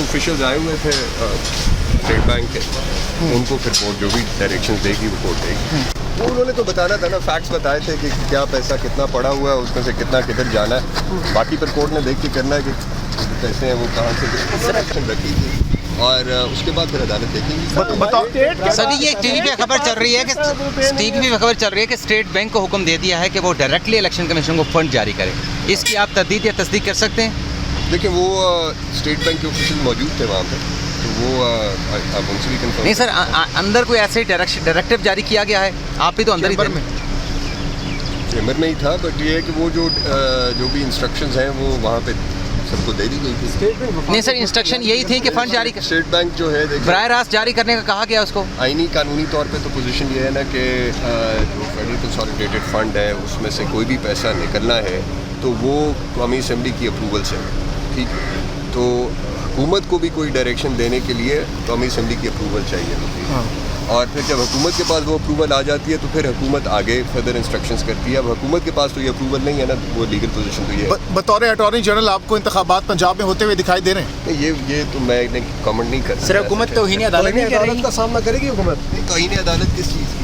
Officials आए हुए थे स्टेट बैंक के, उनको फिर कोर्ट जो भी डायरेक्शन देगी वो कोर्ट देगी। वो उन्होंने तो बताना था ना, फैक्ट्स बताए थे कि क्या पैसा कितना पड़ा हुआ है, उसमें से कितना किधर जाना है। बाकी फिर कोर्ट ने देख के करना है कि पैसे हैं वो कहाँ से एक्शन रखी थी, और उसके बाद फिर अदालत देखेंगी। सर ये टीवी पे खबर चल रही है कि स्टेट बैंक को हुक्म दे दिया है कि वो डायरेक्टली इलेक्शन कमीशन को फंड जारी करे। इसकी आप तस्दीक या तस्दीक कर सकते हैं? देखिए वो स्टेट बैंक के ऑफिशियल मौजूद थे वहाँ पे, तो वो आप उनसे भी कंफर्म नहीं सर, अंदर कोई ऐसे डायरेक्टिव जारी किया गया है? आप भी तो अंदर ही थे। चैम्बर में ही था, बट ये है कि वो जो भी इंस्ट्रक्शंस हैं वो वहाँ पे सबको दे दी गई थी। नहीं सर, इंस्ट्रक्शन यही थी कि फंड जारी स्टेट बैंक जो है बराह रास्त जारी करने का कहा गया उसको। आईनी कानूनी तौर पे तो पोजीशन ये है ना कि जो फेडरल कंसोलिडेटेड फंड है उसमें से कोई भी पैसा निकलना है तो वो कौमी असेंबली की अप्रूवल से, ठीक है। तो हुकूमत को भी कोई डायरेक्शन देने के लिए कौमी असेंबली की अप्रूवल चाहिए होती है, और फिर जब हुकूमत के पास वो अप्रूवल आ जाती है तो फिर हुकूमत आगे फर्दर इंस्ट्रक्शंस करती है। अब हुकूमत के पास तो ये अप्रूवल नहीं है ना, वो लीगल पोजीशन तो ये है। बतौर अटॉर्नी जनरल आपको इंतखाबात पंजाब में होते हुए दिखाई दे रहे हैं? ये तो मैं कमेंट नहीं कर सकता। सर हुकूमत तौहीन अदालत का सामना करेगी हुकूमत? तौहीन अदालत किस चीज़ की?